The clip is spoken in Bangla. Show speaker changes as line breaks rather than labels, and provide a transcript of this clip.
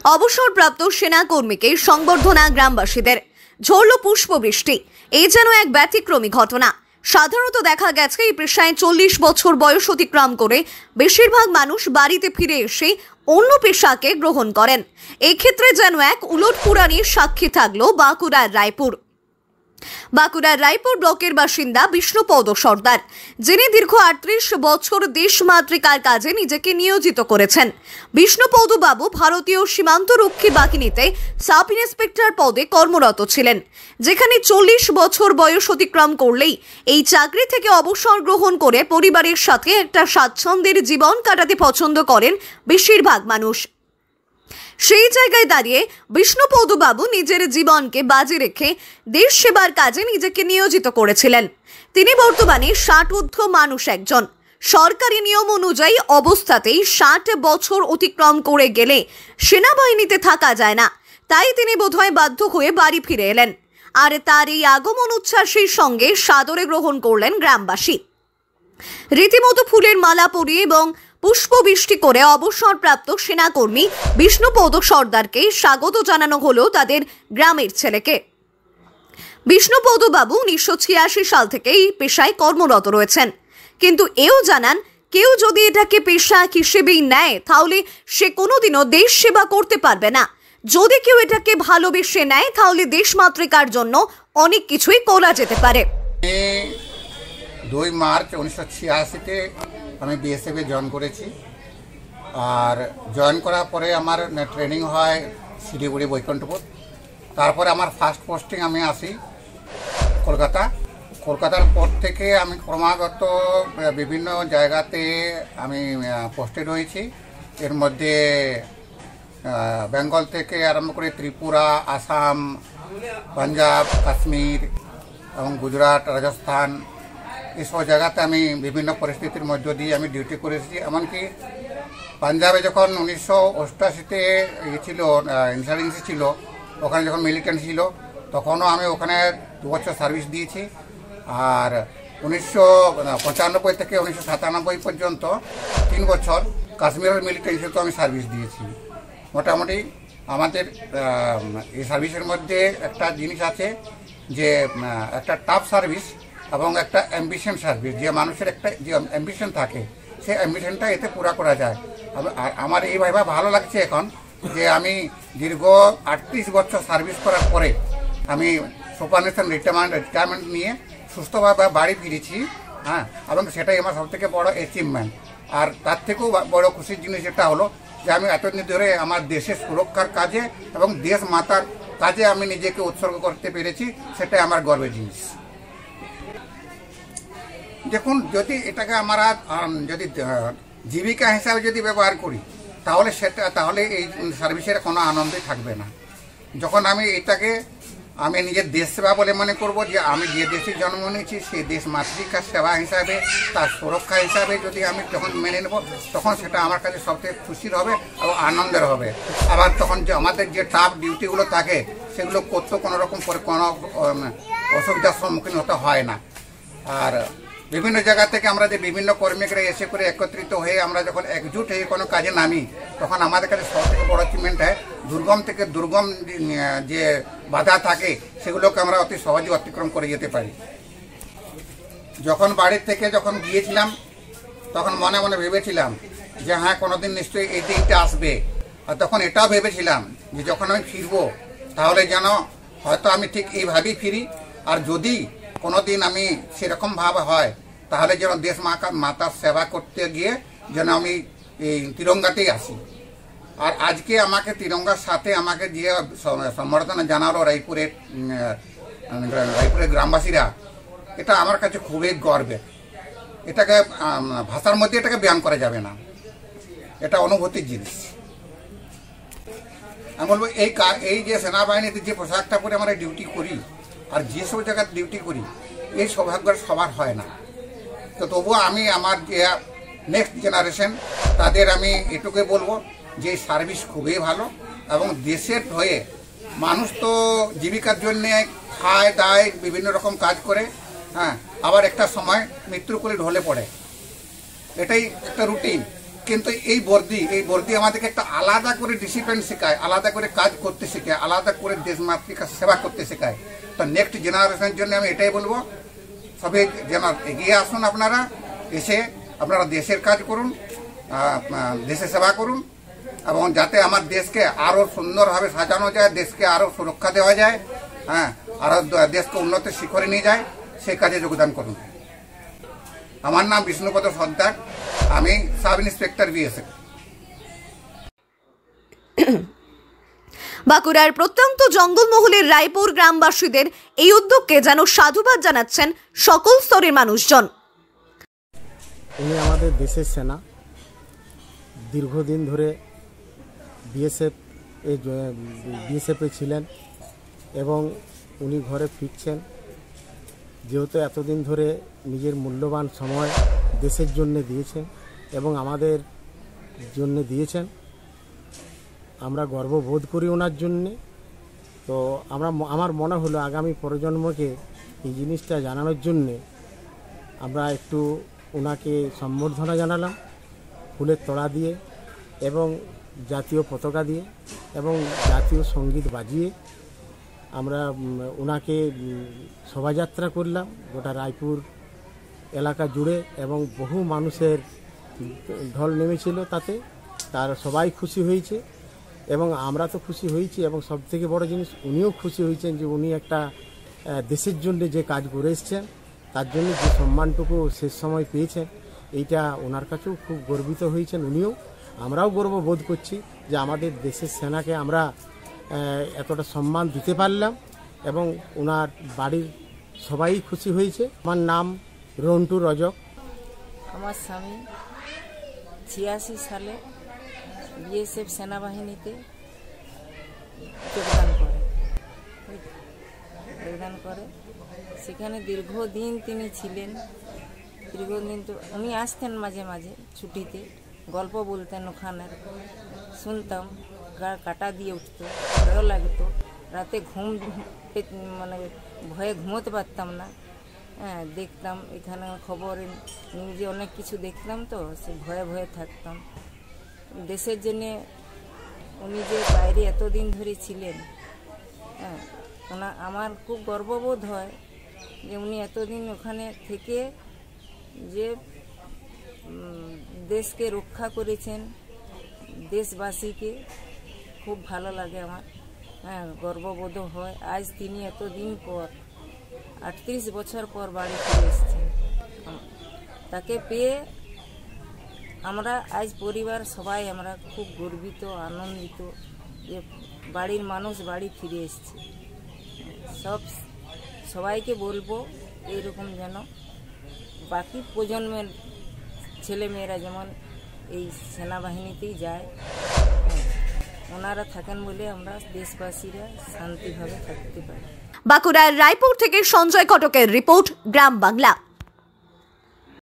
অবসরপ্রাপ্ত সেনা কর্মীকে সংবর্ধনা গ্রামবাসীদের। ঝরল পুষ্পবৃষ্টি। এই যেন এক ব্যতিক্রমী ঘটনা। সাধারণত দেখা গেছে এই পেশায় 40 বছর বয়স অতিক্রম করে বেশিরভাগ মানুষ বাড়িতে ফিরে এসে অন্য পেশাকে গ্রহণ করেন। এক্ষেত্রে যেন এক উলটপুরানির সাক্ষী থাকলো বাঁকুড়ার রায়পুর ব্লকের বাসিন্দা বিষ্ণুপদ সর্দার, যিনি দীর্ঘ 38 বছর দেশমাতৃকার কাজে নিজেকে নিয়োজিত করেছেন। বিষ্ণুপদ বাবু ভারতীয় সীমান্তরক্ষী বাহিনীতে সাব ইন্সপেক্টর পদে কর্মরত ছিলেন, যেখানে 40 বছর বয়স অতিক্রম করলেই এই চাকরি থেকে অবসর গ্রহণ করে পরিবারের সাথে একটা স্বাচ্ছন্দ্যের জীবন কাটাতে পছন্দ করেন বেশিরভাগ মানুষ। সেই জায়গায় দাঁড়িয়ে বিষ্ণুপদ বাবু নিজের জীবনকে বাজি রেখে দেশ সেবার কাজে নিজেকে নিয়োজিত করেছিলেন। তিনি বর্তমানে 60 ঊর্ধ্ব মানুষ একজন। সরকারি নিয়ম অনুযায়ী অবস্থাতেই 60 বছর অতিক্রম করে গেলে সেনাবাহিনীতে থাকা যায় না, তাই তিনি বোধহয় বাধ্য হয়ে বাড়ি ফিরে এলেন। আর তার এই আগমন উচ্ছ্বাসের সঙ্গে সাদরে গ্রহণ করলেন গ্রামবাসী। রীতিমতো ফুলের মালা পরিয়ে এবং পুষ্পবৃষ্টি করে অবসরপ্রাপ্ত সেনাকর্মী বিষ্ণুপদ সর্দারকে স্বাগত জানানো হলো তাদের গ্রামের ছেলেকে। বিষ্ণুপদ বাবু 1986 সাল থেকে এই পেশায় কর্মরত রয়েছেন, কিন্তু এও জানান কেউ যদি এটাকে পেশা হিসেবেই নেয় তাহলে সে কোনোদিনও দেশ সেবা করতে পারবে না। যদি কেউ এটাকে ভালোবেসে নেয় তাহলে দেশমাতৃকার জন্য অনেক কিছুই করা যেতে পারে।
2 মার্চ 1986-তে আমি বিএসএফে জয়েন করেছি। আর জয়েন করার পরে আমার ট্রেনিং হয় শিলিগুড়ি বৈকুণ্ঠপুর। তারপরে আমার ফার্স্ট পোস্টিং আমি আসি কলকাতার পর থেকে আমি ক্রমাগত বিভিন্ন জায়গাতে আমি পোস্টেড হয়েছি। এর মধ্যে বেঙ্গল থেকে আরম্ভ করে ত্রিপুরা, আসাম, পাঞ্জাব, কাশ্মীর এবং গুজরাট, রাজস্থান, এইসব জায়গাতে আমি বিভিন্ন পরিস্থিতির মধ্য দিয়ে আমি ডিউটি করেছি। এমনকি পাঞ্জাবে যখন 1988-তে ছিল ইনসার্জেন্সি ছিল, ওখানে যখন মিলিটেন্ট ছিল তখনও আমি ওখানে 2 বছর সার্ভিস দিয়েছি। আর 1995 থেকে 1997 পর্যন্ত 3 বছর কাশ্মীরের মিলিটেন্সিতে আমি সার্ভিস দিয়েছি। মোটামুটি আমাদের এই সার্ভিসের মধ্যে একটা জিনিস আছে যে একটা টাফ সার্ভিস এবং একটা অ্যাম্বিশন সার্ভিস। যে মানুষের একটা যে অ্যাম্বিশন থাকে সেই অ্যাম্বিশনটা এতে পুরা করা যায়। আর আমার এইভাবে ভালো লাগছে এখন যে আমি দীর্ঘ 38 বছর সার্ভিস করার পরে আমি সুপারনেশন রিটায়ারমেন্ট নিয়ে সুস্থভাবে বাড়ি ফিরেছি। হ্যাঁ, এবং সেটাই আমার সবথেকে বড় অ্যাচিভমেন্ট। আর তার থেকেও বড় খুশির জিনিস যেটা হলো যে আমি এতদিন ধরে আমার দেশের সুরক্ষার কাজে এবং দেশ মাতার কাজে আমি নিজেকে উৎসর্গ করতে পেরেছি, সেটাই আমার গর্বের জিনিস। দেখুন, যদি এটাকে আমরা যদি জীবিকা হিসাবে যদি ব্যবহার করি তাহলে এই সার্ভিসের কোনো আনন্দই থাকবে না। যখন আমি এটাকে আমি নিজের দেশ সেবা বলে মনে করব, যে আমি যে দেশে জন্ম নিয়েছি সেই দেশ মাতৃকার সেবা হিসাবে, তার সুরক্ষা হিসাবে যদি আমি যখন মেনে নেব, তখন সেটা আমার কাছে সবথেকে খুশির হবে এবং আনন্দের হবে। আবার তখন যে আমাদের যে টাফ ডিউটিগুলো থাকে সেগুলো করতে কোনো রকম কোনো অসুবিধার সম্মুখীন হতে হয় না। আর বিভিন্ন জায়গা থেকে আমরা যে বিভিন্ন কর্মীরা এসে করে একত্রিত হয়ে আমরা যখন একজুট হয়ে কোনো কাজে নামি, তখন আমাদের কাছে সবথেকে বড় অ্যাচিভমেন্ট হয় দুর্গম থেকে দুর্গম যে বাধা থাকে সেগুলোকে আমরা অতি সহজে অতিক্রম করে যেতে পারি। যখন বাড়ির থেকে যখন গিয়েছিলাম তখন মনে মনে ভেবেছিলাম যে হ্যাঁ, কোনোদিন নিশ্চয়ই এই দিনটা আসবে। আর তখন এটাও ভেবেছিলাম যে যখন আমি ফিরবো তাহলে যেন হয়তো আমি ঠিক এইভাবেই ফিরি। আর যদি কোনোদিন আমি সেরকমভাবে হয় তাহলে যেন দেশ মাতার সেবা করতে গিয়ে যেন আমি এই তিরঙ্গাতেই আসি। আর আজকে আমাকে তিরঙ্গার সাথে আমাকে যে সম্বর্ধনা জানালো রায়পুরের গ্রামবাসীরা, এটা আমার কাছে খুবই গর্বের। এটাকে ভাষার মধ্যে এটাকে বয়ান করা যাবে না, এটা অনুভূতির জিনিস। আমি বলবো এই যে সেনাবাহিনীতে যে পোশাকটা পরে আমরা ডিউটি করি আর যেসব জায়গায় ডিউটি করি, এই সৌভাগ্য সবার হয় না। তো তবুও আমি আমার যে নেক্সট জেনারেশন তাদের আমি এটুকুই বলবো যে সার্ভিস খুবই ভালো এবং দেশের হয়ে মানুষ তো জীবিকার জন্যে খায় দায় বিভিন্ন রকম কাজ করে, হ্যাঁ, আবার একটা সময় মৃত্যুর কোলে ঢলে পড়ে। এটাই একটা রুটিন। কিন্তু এই বর্দি আমাদেরকে একটা আলাদা করে ডিসিপ্লিন শেখায়, আলাদা করে কাজ করতে শেখায়, আলাদা করে দেশ মাতৃকার সেবা করতে শেখায়। তো নেক্সট জেনারেশনের জন্য আমি এটাই বলবো, সবাই যেন এগিয়ে আসুন, আপনারা এসে আপনারা দেশের কাজ করুন, দেশের সেবা করুন, এবং যাতে আমার দেশকে আরও সুন্দরভাবে সাজানো যায়, দেশকে আরও সুরক্ষা দেওয়া যায়, হ্যাঁ, আরও দেশকে উন্নতির শিখরে নিয়ে যায়, সেই কাজে যোগদান করুন। আমার নাম বিষ্ণুপদ সর্দার, আমি সাব ইন্সপেক্টর বিএসএফ।
বাঁকুড়ার প্রত্যন্ত জঙ্গলমহলের রায়পুর গ্রামবাসীদের এই উদ্যোগকে যেন সাধুবাদ জানাচ্ছেন সকল স্তরের মানুষজন।
উনি আমাদের দেশের সেনা, দীর্ঘদিন ধরে বিএসএফে ছিলেন এবং উনি ঘরে ফিরছেন। যেহেতু এতদিন ধরে নিজের মূল্যবান সময় দেশের জন্য দিয়েছেন এবং আমাদের জন্য দিয়েছেন, আমরা গর্ববোধ করি ওনার জন্যে। তো আমার মনে হলো আগামী প্রজন্মকে এই জিনিসটা জানানোর জন্যে আমরা একটু ওনাকে সম্বর্ধনা জানালাম ফুলের তোড়া দিয়ে এবং জাতীয় পতাকা দিয়ে এবং জাতীয় সঙ্গীত বাজিয়ে আমরা ওনাকে শোভাযাত্রা করলাম গোটা রায়পুর এলাকা জুড়ে এবং বহু মানুষের ঢল নেমেছিল তাতে। তার সবাই খুশি হয়েছে এবং আমরা তো খুশি হয়েছি, এবং সবথেকে বড় জিনিস উনিও খুশি হয়েছেন যে উনি একটা দেশের জন্য যে কাজ করে এসছেন তার জন্য যে সম্মানটুকু শেষ সময় পেয়েছেন, এইটা ওনার কাছেও খুব গর্বিত হয়েছেন উনিও। আমরাও গর্ববোধ করছি যে আমাদের দেশের সেনাকে আমরা এতটা সম্মান দিতে পারলাম এবং ওনার বাড়ির সবাই খুশি হয়েছে। আমার নাম রন্টু রজক।
আমার স্বামী 86 সালে বিএসএফ সেনাবাহিনীতে যোগদান করে সেখানে দীর্ঘদিন তিনি ছিলেন। দীর্ঘদিন তো উনি আসতেন মাঝে মাঝে ছুটিতে, গল্প বলতেন, ওখানে শুনতাম, গা কাটা দিয়ে উঠতো, ভালো লাগতো। রাতে মানে ভয়ে ঘুমোতে পারতাম না। হ্যাঁ, দেখতাম এখানে খবরে নিউজে অনেক কিছু দেখতাম, তো সে ভয়ে ভয়ে থাকতাম। দেশের জন্যে উনি যে বাইরে এতদিন ধরে ছিলেন, হ্যাঁ, আমার খুব গর্ববোধ হয় যে উনি এতদিন ওখানে থেকে যে দেশকে রক্ষা করেছেন, দেশবাসীকে খুব ভালো লাগে আমার। হ্যাঁ, গর্ববোধ হয়। আজ তিনি এতদিন পর 38 বছর পর বাড়ি ফিরে এসেছেন। তাকে পেয়ে আমরা আজ পরিবার সবাই আমরা খুব গর্বিত, আনন্দিত যে বাড়ির মানুষ বাড়ি ফিরে এসেছে। সবাইকে বলবো এইরকম যেন বাকি প্রজন্মের ছেলেমেয়েরা যেমন এই সেনাবাহিনীতেই যায়, ওনারা থাকেন বলে আমরা দেশবাসীরা শান্তিভাবে থাকতে পারি।
বাঁকুড়ার রায়পুর থেকে সঞ্জয় ঘটকের রিপোর্ট, গ্রাম বাংলা।